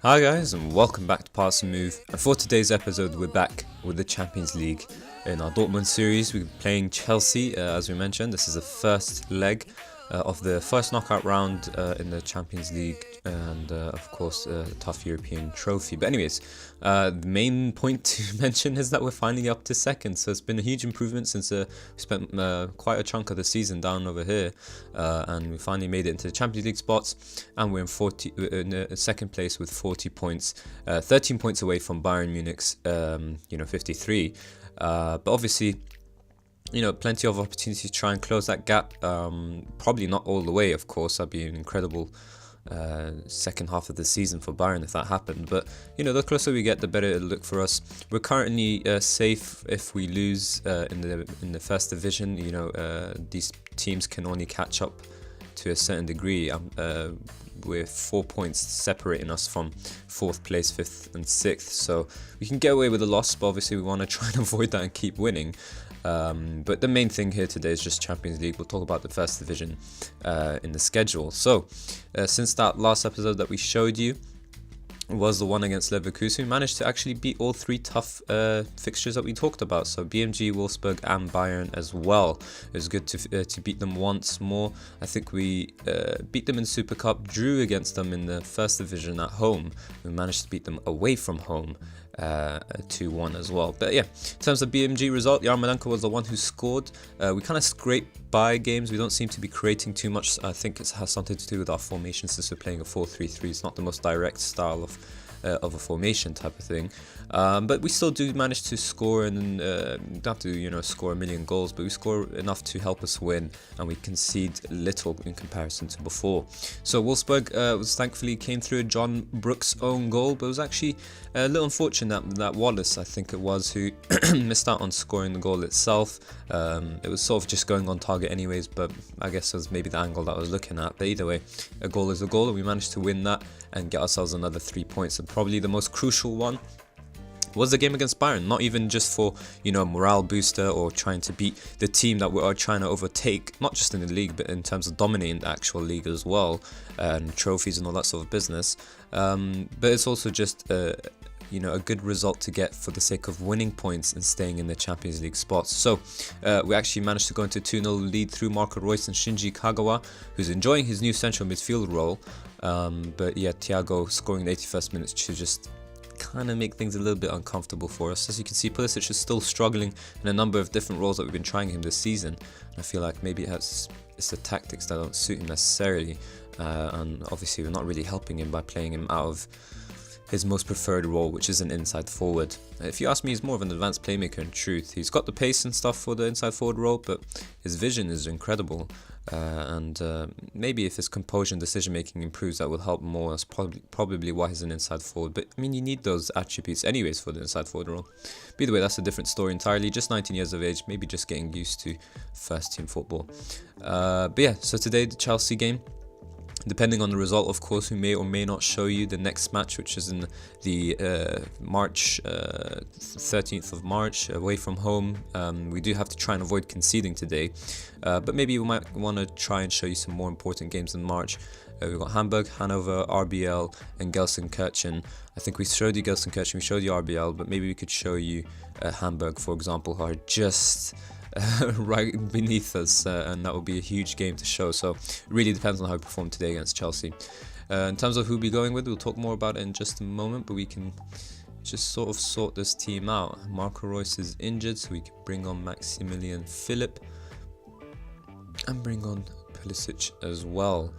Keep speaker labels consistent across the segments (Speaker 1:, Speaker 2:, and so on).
Speaker 1: Hi guys, and welcome back to Pass and Move. And for today's episode, we're back with the Champions League. In our Dortmund series, we're playing Chelsea, as we mentioned. This is the first leg of the first knockout round in the Champions League, and of course a tough European trophy. But anyways, the main point to mention is that we're finally up to second, so it's been a huge improvement since we spent quite a chunk of the season down over here, and we finally made it into the Champions League spots, and we're in second place with 40 points, 13 points away from Bayern Munich's 53. But obviously, plenty of opportunities to try and close that gap. Probably not all the way, of course. That'd be an incredible second half of the season for Bayern if that happened. But the closer we get, the better it'll look for us. We're currently safe if we lose in the first division. These teams can only catch up to a certain degree. We're 4 points separating us from 4th place, 5th and 6th, so we can get away with a loss, but obviously we want to try and avoid that and keep winning. But the main thing here today is just Champions League. We'll talk about the first division in the schedule. So since that last episode that we showed you was the one against Leverkusen, we managed to actually beat all three tough fixtures that we talked about. So BMG, Wolfsburg and Bayern as well. It was good to beat them once more. I think we beat them in Super Cup, drew against them in the first division at home. We managed to beat them away from home 2-1 as well. But yeah, in terms of BMG result, Yarmolenko was the one who scored. We kind of scraped by games. We don't seem to be creating too much. I think it has something to do with our formation since we're playing a 4-3-3. It's not the most direct style of a formation type of thing, but we still do manage to score, and don't have to score a million goals, but we score enough to help us win, and we concede little in comparison to before. So Wolfsburg was thankfully came through a John Brooks own goal, but it was actually a little unfortunate that Wallace, I think it was, who missed out on scoring the goal itself. It was sort of just going on target anyways, but I guess it was maybe the angle that I was looking at. But either way, a goal is a goal, and we managed to win that and get ourselves another 3 points. And probably the most crucial one was the game against Bayern, not even just for a morale booster or trying to beat the team that we are trying to overtake, not just in the league but in terms of dominating the actual league as well, and trophies and all that sort of business, but it's also just a good result to get for the sake of winning points and staying in the Champions League spots. So we actually managed to go into 2-0 lead through Marco Reus and Shinji Kagawa, who's enjoying his new central midfield role. But yeah, Thiago scoring in the 81st minute to just kind of make things a little bit uncomfortable for us. As you can see, Pulisic is still struggling in a number of different roles that we've been trying him this season. I feel like maybe it's the tactics that don't suit him necessarily, and obviously we're not really helping him by playing him out of his most preferred role, which is an inside forward. If you ask me, he's more of an advanced playmaker in truth. He's got the pace and stuff for the inside forward role, but his vision is incredible, and maybe if his composure and decision making improves, that will help more. That's probably why he's an inside forward, but I mean, you need those attributes anyways for the inside forward role. But either way, that's a different story entirely. Just 19 years of age, maybe just getting used to first team football. But yeah, so today the Chelsea game, depending on the result, of course, we may or may not show you the next match, which is in the March 13th of March, away from home. We do have to try and avoid conceding today, but maybe we might want to try and show you some more important games in March. We've got Hamburg, Hanover, RBL and Gelsenkirchen. I think we showed you Gelsenkirchen, we showed you RBL, but maybe we could show you Hamburg, for example, who are just right beneath us, and that will be a huge game to show. So it really depends on how we perform today against Chelsea. In terms of who we'll be going with, we'll talk more about it in just a moment, but we can just sort of sort this team out. Marco Reus is injured, so we can bring on Maximilian Philipp and bring on Pulisic as well.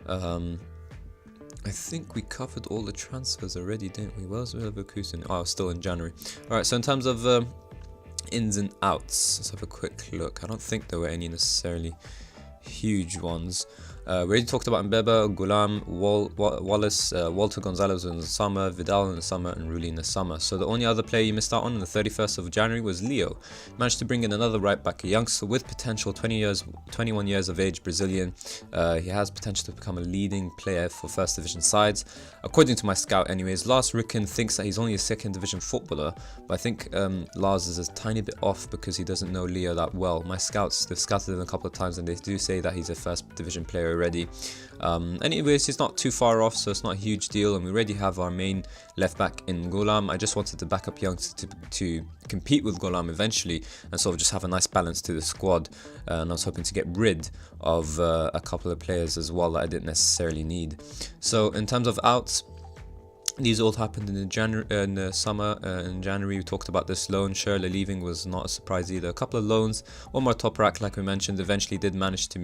Speaker 1: I think we covered all the transfers already, didn't we? Where's Leverkusen? Oh, still in January. Alright, so in terms of ins and outs, let's have a quick look. I don't think there were any necessarily huge ones. We already talked about Mbeba, Gulam, Wallace, Walter Gonzalez in the summer, Vidal in the summer, and Rulli in the summer. So the only other player you missed out on the 31st of January was Leo. Managed to bring in another right back, a youngster with potential, 21 years of age, Brazilian. He has potential to become a leading player for first division sides. According to my scout anyways, Lars Ricken thinks that he's only a second division footballer, but I think Lars is a tiny bit off because he doesn't know Leo that well. My scouts, they've scouted him a couple of times and they do say that he's a first division player already. Anyways, he's not too far off, so it's not a huge deal, and we already have our main left back in Golam. I just wanted the backup youngster to compete with Golam eventually and sort of just have a nice balance to the squad, and I was hoping to get rid of a couple of players as well that I didn't necessarily need. So in terms of outs, these all happened in the summer. In January, we talked about this loan. Schürrle leaving was not a surprise either. A couple of loans, one more Toprak, like we mentioned, eventually did manage to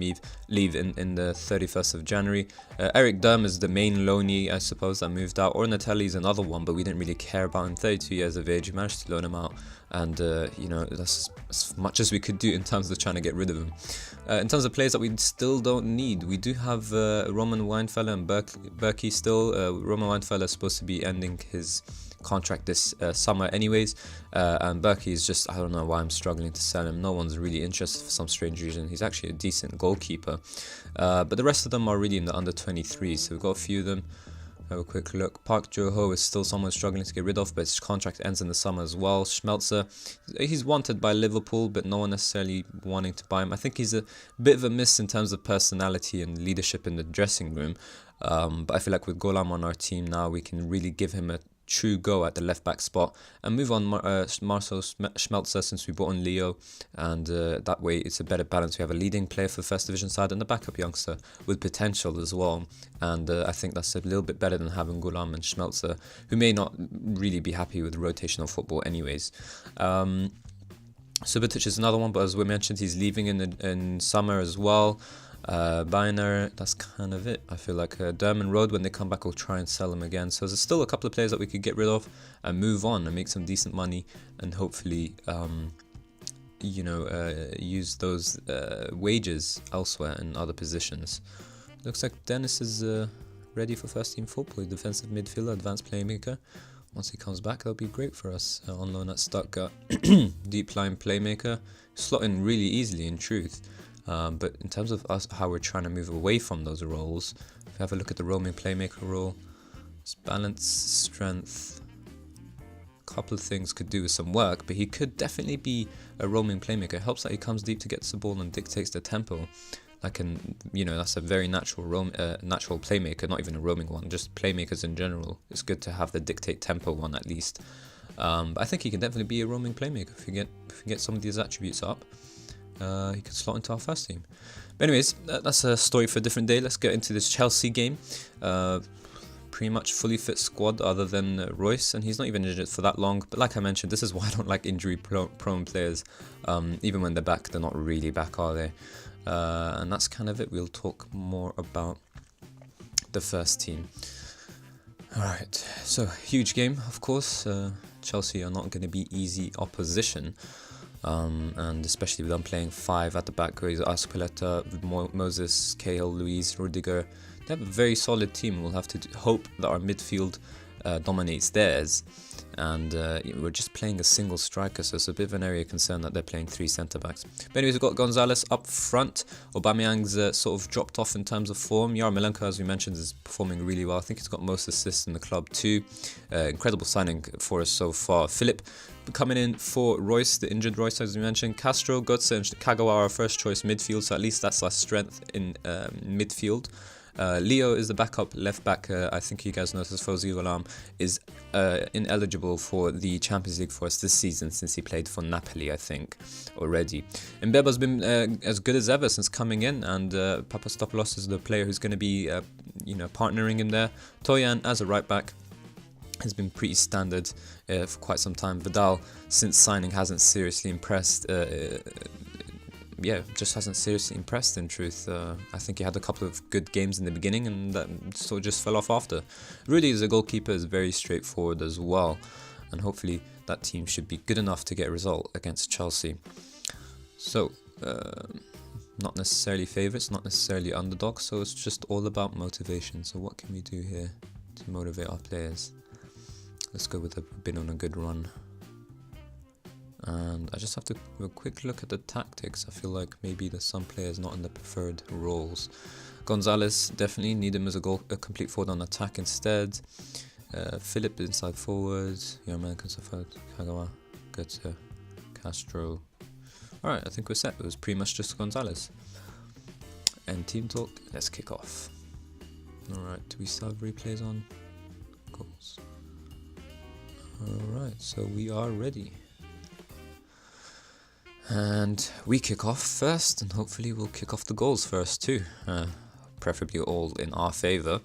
Speaker 1: leave in the 31st of January. Eric Durm is the main loanee, I suppose, that moved out. Ornatelli is another one, but we didn't really care about him. 32 years of age, we managed to loan him out, and that's as much as we could do in terms of trying to get rid of him. In terms of players that we still don't need, we do have Roman Weinfeller and Berkey still. Roman Weinfeller is supposed to be ending his contract this summer anyways, and Berkey is just, I don't know why I'm struggling to sell him. No one's really interested for some strange reason. He's actually a decent goalkeeper, but the rest of them are really in the under 23, so we've got a few of them. Have a quick look. Park Jo-ho is still someone struggling to get rid of, but his contract ends in the summer as well. Schmelzer, he's wanted by Liverpool, but no one necessarily wanting to buy him. I think he's a bit of a miss in terms of personality and leadership in the dressing room, but I feel like with Golam on our team now, we can really give him a true go at the left back spot and move on Marcel Schmelzer since we brought on Leo, and that way it's a better balance. We have a leading player for the first division side and a backup youngster with potential as well, and I think that's a little bit better than having Golam and Schmelzer, who may not really be happy with rotational football anyways. Subotic is another one, but as we mentioned, he's leaving in summer as well. Biner, that's kind of it. I feel like Derman Road, when they come back, we'll try and sell them again. So there's still a couple of players that we could get rid of and move on and make some decent money, and hopefully use those wages elsewhere in other positions. Looks like Dennis is ready for first team football. Defensive midfielder, advanced playmaker. Once he comes back, that'll be great for us. On loan at Stuttgart. Deep line playmaker, slot in really easily in truth. But in terms of us, how we're trying to move away from those roles, if we have a look at the roaming playmaker role, it's balance, strength, a couple of things could do with some work, but he could definitely be a roaming playmaker. It helps that he comes deep to get the ball and dictates the tempo. That's a very natural natural playmaker, not even a roaming one, just playmakers in general. It's good to have the dictate tempo one at least. But I think he can definitely be a roaming playmaker if we get some of these attributes up. He could slot into our first team. But anyways, that's a story for a different day. Let's get into this Chelsea game. Pretty much fully fit squad other than Royce, and he's not even injured for that long. But like I mentioned, this is why I don't like injury prone players. Even when they're back, they're not really back, are they? And that's kind of it. We'll talk more about the first team. Alright, so huge game, of course. Chelsea are not going to be easy opposition. And especially with them playing 5 at the back, where he's Azpilicueta, Moses, Cahill, Luiz, Rudiger. They have a very solid team. We'll have to hope that our midfield dominates theirs, and we're just playing a single striker, so it's a bit of an area of concern that they're playing 3 centre-backs. But anyways, we've got Gonzalez up front. Aubameyang's sort of dropped off in terms of form. Yarmolenko, as we mentioned, is performing really well. I think he's got most assists in the club too. Incredible signing for us so far. Philip coming in for Royce, the injured Royce, as we mentioned. Castro, Götze and Kagawa are our first choice midfield, so at least that's our strength in midfield. Leo is the backup left back. I think you guys noticed Fawzi Ghulam is ineligible for the Champions League for us this season, since he played for Napoli, I think, already. Mbeba's been as good as ever since coming in, and Papastopoulos is the player who's going to be partnering him there. Toyan as a right back has been pretty standard for quite some time. Vidal, since signing, hasn't seriously impressed. Just hasn't seriously impressed in truth. I think he had a couple of good games in the beginning, and that sort of just fell off after. Rudy as a goalkeeper is very straightforward as well, and hopefully that team should be good enough to get a result against Chelsea. So, not necessarily favourites, not necessarily underdogs, so it's just all about motivation. So what can we do here to motivate our players? Let's go with been on a good run. And I just have to have a quick look at the tactics. I feel like maybe there's some players not in the preferred roles. Gonzalez, definitely need him as a complete forward on attack instead. Philip inside forward. Yarmolenko inside forward. Kagawa, Götze, Castro. Alright, I think we're set. It was pretty much just Gonzalez. end team talk. Let's kick off. Alright, do we still have replays on? Goals. Alright, so we are ready. And we kick off first, and hopefully we'll kick off the goals first too. Preferably all in our favour.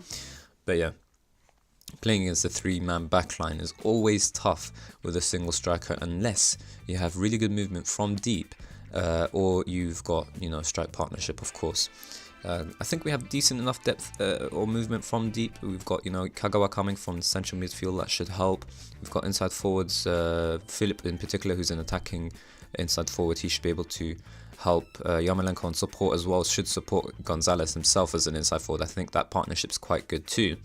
Speaker 1: But yeah, playing against a 3-man backline is always tough with a single striker unless you have really good movement from deep, or you've got, strike partnership, of course. I think we have decent enough depth or movement from deep. We've got, Kagawa coming from central midfield, that should help. We've got inside forwards, Philip in particular, who's an attacking inside forward. He should be able to help. Yarmolenko on support as well, should support Gonzalez himself as an inside forward. I think that partnership's quite good too.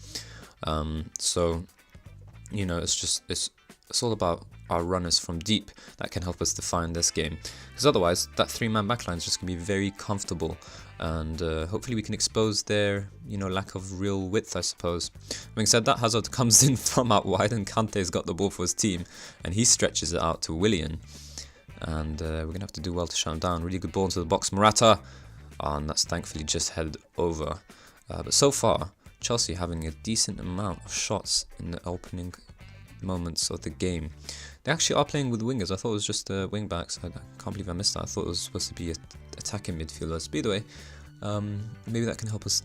Speaker 1: So, it's all about our runners from deep that can help us define this game. Because otherwise, that 3-man backline is just going to be very comfortable. And hopefully we can expose their, lack of real width, I suppose. Having said that, Hazard comes in from out wide and Kante's got the ball for his team. And he stretches it out to Willian. And we're going to have to do well to shut him down. Really good ball into the box. Morata. And that's thankfully just headed over. But so far, Chelsea having a decent amount of shots in the opening moments of the game. They actually are playing with wingers. I thought it was just wing backs. I can't believe I missed that. I thought it was supposed to be attacking midfielders. But either way, maybe that can help us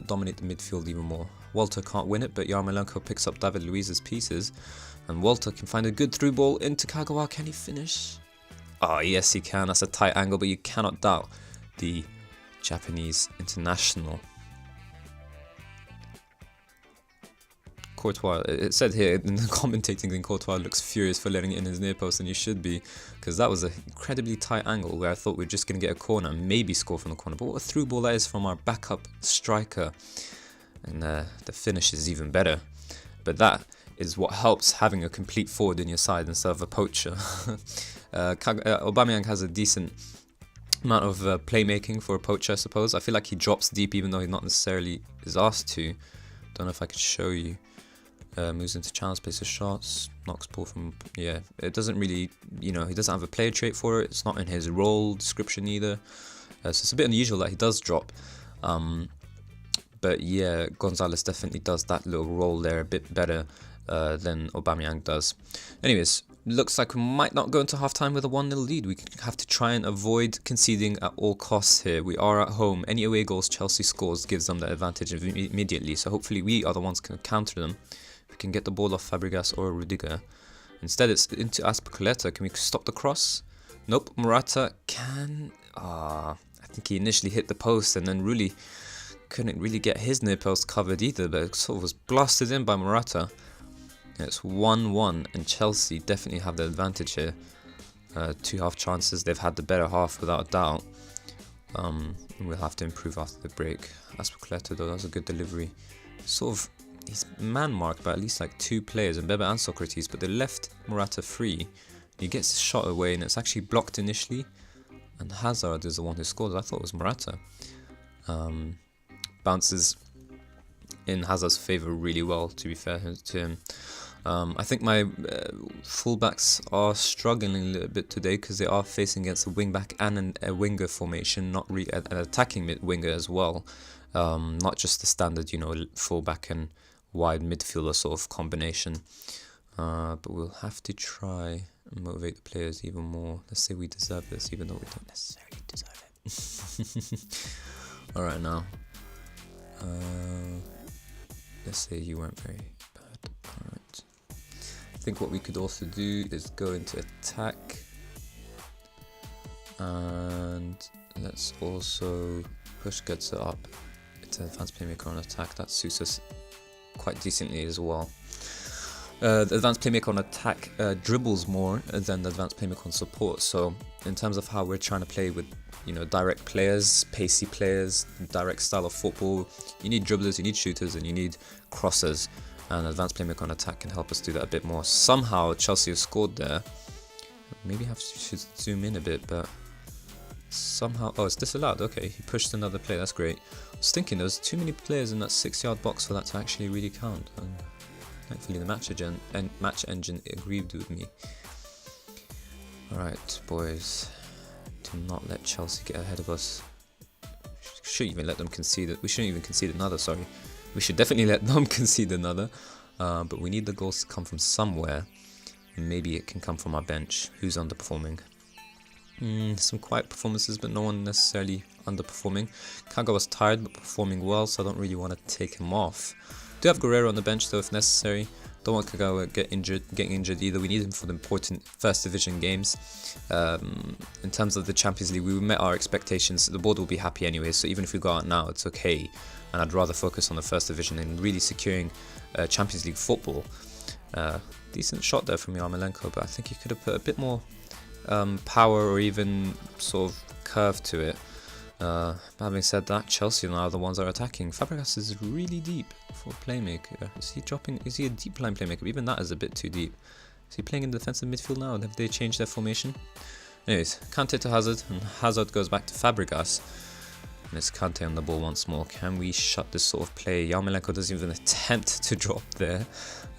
Speaker 1: dominate the midfield even more. Walter can't win it, but Yarmolenko picks up David Luiz's pieces. And Walter can find a good through ball into Kagawa. Can he finish? Oh, yes, he can. That's a tight angle, but you cannot doubt the Japanese international. Courtois, it said here in the commentating thing, Courtois looks furious for letting it in his near post, and he should be, because that was an incredibly tight angle where I thought we were just going to get a corner and maybe score from the corner. But what a through ball that is from our backup striker. And the finish is even better. But that is what helps having a complete forward in your side instead of a poacher. Aubameyang has a decent amount of playmaking for a poacher, I suppose. I feel like he drops deep even though he not necessarily is asked to. Don't know if I could show you. Moves into channels, places shots, knocks ball from, it doesn't really, he doesn't have a player trait for it. It's not in his role description either. So it's a bit unusual that he does drop. But yeah, Gonzalez definitely does that little role there a bit better than Aubameyang does. Anyways, looks like we might not go into half-time with a 1-0 lead. We have to try and avoid conceding at all costs here. We are at home. Any away goals Chelsea scores gives them the advantage immediately. So hopefully we are the ones who can counter them. We can get the ball off Fabregas or Rudiger. Instead it's into Azpilicueta. Can we stop the cross? Nope. Morata can... I think he initially hit the post and then really couldn't really get his near post covered either, but it sort of was blasted in by Morata. It's 1-1 and Chelsea definitely have the advantage here. 2 half chances. They've had the better half without a doubt. We'll have to improve after the break. Azpilicueta though, that was a good delivery. Sort of... He's man-marked by at least like 2 players, Mbebe and Socrates, but they left Morata free. He gets his shot away and it's actually blocked initially. And Hazard is the one who scores. I thought it was Morata. Bounces in Hazard's favour really well, to be fair to him. I think my fullbacks are struggling a little bit today because they are facing against a wing-back and a winger formation, not really an attacking winger as well. Not just the standard, fullback and wide midfielder sort of combination. But we'll have to try and motivate the players even more. Let's say we deserve this, even though we don't necessarily deserve it. Alright now. Let's say you weren't very bad. Alright. I think what we could also do is go into attack. And let's also push Götze up. It's an advanced playmaker on attack. That suits us quite decently as well. The advanced playmaker on attack dribbles more than the advanced playmaker on support. So in terms of how we're trying to play with, direct players, pacey players, direct style of football, you need dribblers, you need shooters, and you need crossers. And advanced playmaker on attack can help us do that a bit more. Somehow Chelsea have scored there. Maybe should zoom in a bit, but somehow... Oh, it's disallowed. Okay, he pushed another player. That's great. I was thinking there's too many players in that 6-yard box for that to actually really count. And thankfully the match engine agreed with me. Alright, boys. Do not let Chelsea get ahead of us. shouldn't even let them concede it. We shouldn't even concede another, sorry. We should definitely let them concede another. But we need the goals to come from somewhere. Maybe it can come from our bench. Who's underperforming? Some quiet performances, but no one necessarily underperforming. Kaga was tired, but performing well, so I don't really want to take him off. Do have Guerrero on the bench, though, if necessary. Don't want Kagawa getting injured either. We need him for the important first division games. In terms of the Champions League, we met our expectations. The board will be happy anyway, so even if we go out now, it's okay. And I'd rather focus on the first division and really securing Champions League football. Decent shot there from Yarmolenko, but I think he could have put a bit more power or even sort of curve to it. But having said that, Chelsea now are the ones that are attacking. Fabregas is really deep for a playmaker. Is he a deep line playmaker? Even that is a bit too deep. Is he playing in the defensive midfield now? Have they changed their formation? Anyways, Kante to Hazard, and Hazard goes back to Fabregas. And it's Kante on the ball once more. Can we shut this sort of play? Yarmolenko doesn't even attempt to drop there.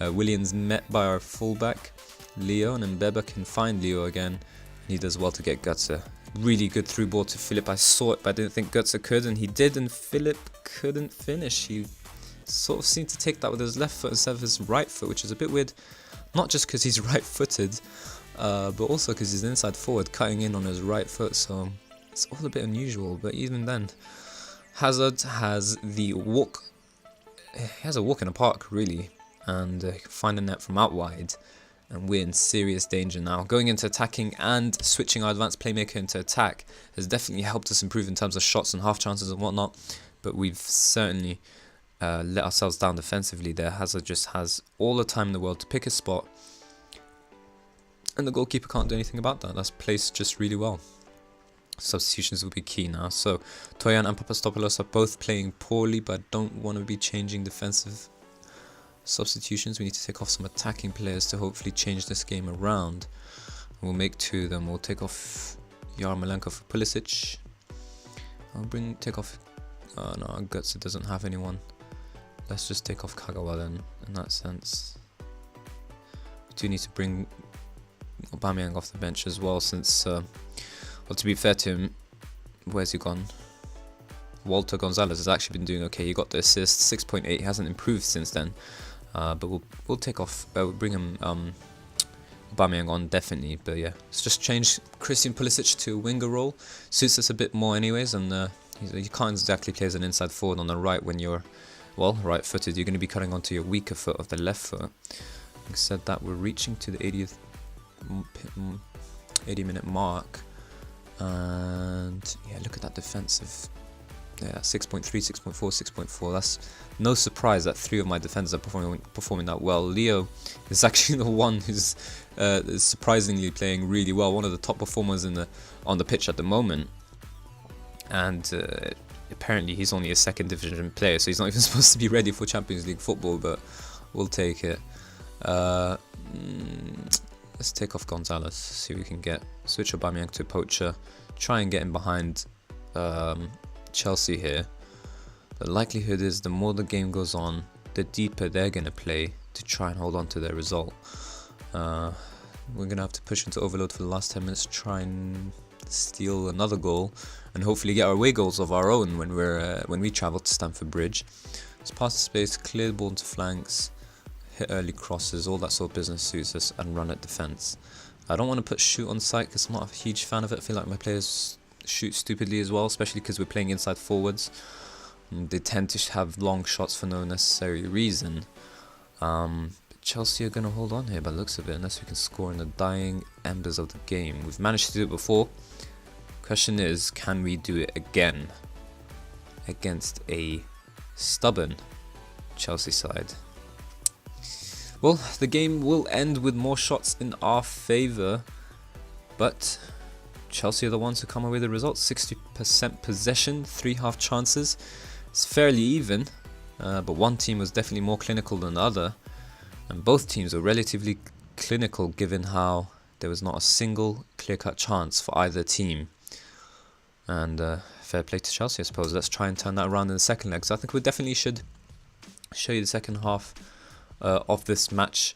Speaker 1: Williams met by our fullback, Leo, and Mbeba can find Leo again. He does well to get Götze. Really good through ball to Philip. I saw it, but I didn't think Götze could, and he did, and Philip couldn't finish. He sort of seemed to take that with his left foot instead of his right foot, which is a bit weird. Not just because he's right-footed, but also because he's inside forward, cutting in on his right foot, so it's all a bit unusual. But even then, Hazard has the walk. He has a walk in the park, really, and find a net from out wide. And we're in serious danger now. Going into attacking and switching our advanced playmaker into attack has definitely helped us improve in terms of shots and half chances and whatnot. But we've certainly let ourselves down defensively there. Hazard just has all the time in the world to pick his spot. And the goalkeeper can't do anything about that. That's placed just really well. Substitutions will be key now. So Toyan and Papastopoulos are both playing poorly, but I don't want to be changing defensive substitutions. We need to take off some attacking players to hopefully change this game around. We'll make two of them. We'll take off Yarmolenko for Pulisic. Take off no, Götze doesn't have anyone. Let's just take off Kagawa then, in that sense. We do need to bring Aubameyang off the bench as well, since well, to be fair to him, where's he gone? Walter Gonzalez has actually been doing okay. He got the assist, 6.8. He hasn't improved since then. But we'll take off. We'll bring him Aubameyang on definitely. But yeah, let's just change Christian Pulisic to a winger role. Suits us a bit more anyways. And you can't exactly play as an inside forward on the right when you're, well, right-footed. You're going to be cutting onto your weaker foot of the left foot. Having said that, we're reaching to the 80-minute mark. And yeah, look at that defensive. Yeah, 6.3, 6.4, 6.4. That's no surprise that three of my defenders are performing that well. Leo is actually the one who's is surprisingly playing really well. One of the top performers on the pitch at the moment. And apparently he's only a second division player, so he's not even supposed to be ready for Champions League football, but we'll take it. Let's take off Gonzalez, see what we can get. Switch Aubameyang to Poacher. Try and get him behind Chelsea here. The likelihood is the more the game goes on, the deeper they're going to play to try and hold on to their result. We're going to have to push into overload for the last 10 minutes, try and steal another goal, and hopefully get our away goals of our own when we travel to Stamford Bridge. Let's pass the space, clear the ball into flanks, hit early crosses, all that sort of business suits us, and run at defence. I don't want to put shoot on sight because I'm not a huge fan of it. I feel like my players shoot stupidly as well, especially because we're playing inside forwards. They tend to have long shots for no necessary reason. But Chelsea are going to hold on here by the looks of it, unless we can score in the dying embers of the game. We've managed to do it before. Question is, can we do it again against a stubborn Chelsea side? Well, the game will end with more shots in our favour, but Chelsea are the ones who come away with the results. 60% possession, 3 half chances. It's fairly even, but one team was definitely more clinical than the other, and both teams were relatively clinical given how there was not a single clear-cut chance for either team. And fair play to Chelsea, I suppose. Let's try and turn that around in the second leg. So I think we definitely should show you the second half of this match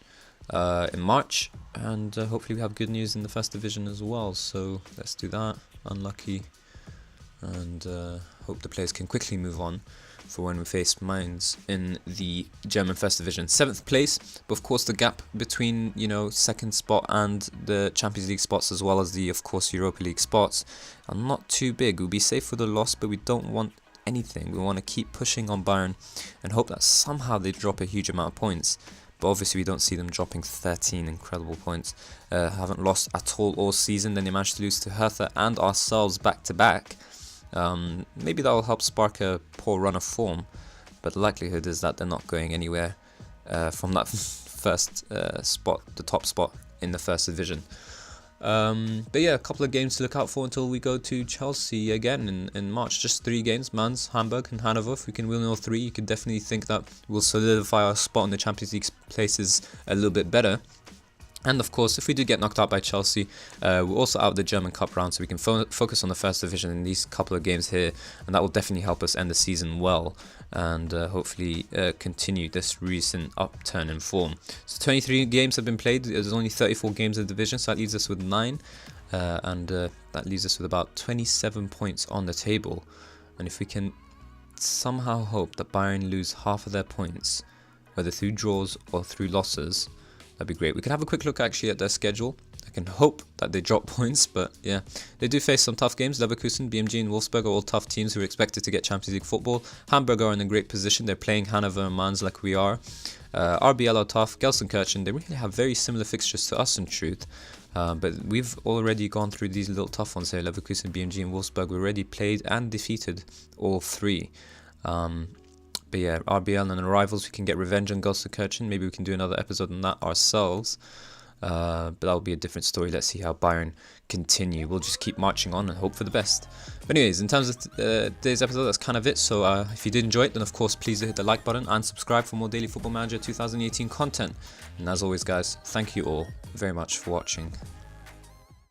Speaker 1: in March, and hopefully we have good news in the first division as well. So let's do that. Unlucky and hope the players can quickly move on for when we face Mainz in the German First Division. 7th place, but of course the gap between, second spot and the Champions League spots, as well as the, of course, Europa League spots, are not too big. We'll be safe with a loss, but we don't want anything. We want to keep pushing on Bayern and hope that somehow they drop a huge amount of points. But obviously we don't see them dropping 13 incredible points. Haven't lost at all season. Then they managed to lose to Hertha and ourselves back to back. Maybe that will help spark a poor run of form, but the likelihood is that they're not going anywhere from that first spot, the top spot in the First Division. But yeah, a couple of games to look out for until we go to Chelsea again in March. Just 3 games: Mainz, Hamburg and Hanover. If we can win all 3, you can definitely think that we'll solidify our spot in the Champions League places a little bit better. And of course, if we do get knocked out by Chelsea, we're also out of the German Cup round, so we can focus on the First Division in these couple of games here, and that will definitely help us end the season well, and hopefully continue this recent upturn in form. So 23 games have been played. There's only 34 games in the division, so that leaves us with 9, and that leaves us with about 27 points on the table. And if we can somehow hope that Bayern lose half of their points, whether through draws or through losses, that'd be great. We can have a quick look actually at their schedule. I can hope that they drop points, but yeah, they do face some tough games. Leverkusen, BMG and Wolfsburg are all tough teams who are expected to get Champions League football. Hamburg are in a great position. They're playing Hanover and Mainz like we are. RBL are tough. Gelsenkirchen, they really have very similar fixtures to us in truth. But we've already gone through these little tough ones here. Leverkusen, BMG and Wolfsburg. We already played and defeated all 3. But yeah, RBL and the rivals, we can get revenge on Gelsenkirchen. Maybe we can do another episode on that ourselves. But that'll be a different story. Let's see how Bayern continue. We'll just keep marching on and hope for the best. But anyways, in terms of today's episode, that's kind of it. So if you did enjoy it, then of course please hit the like button and subscribe for more Daily Football Manager 2018 content. And as always guys, thank you all very much for watching.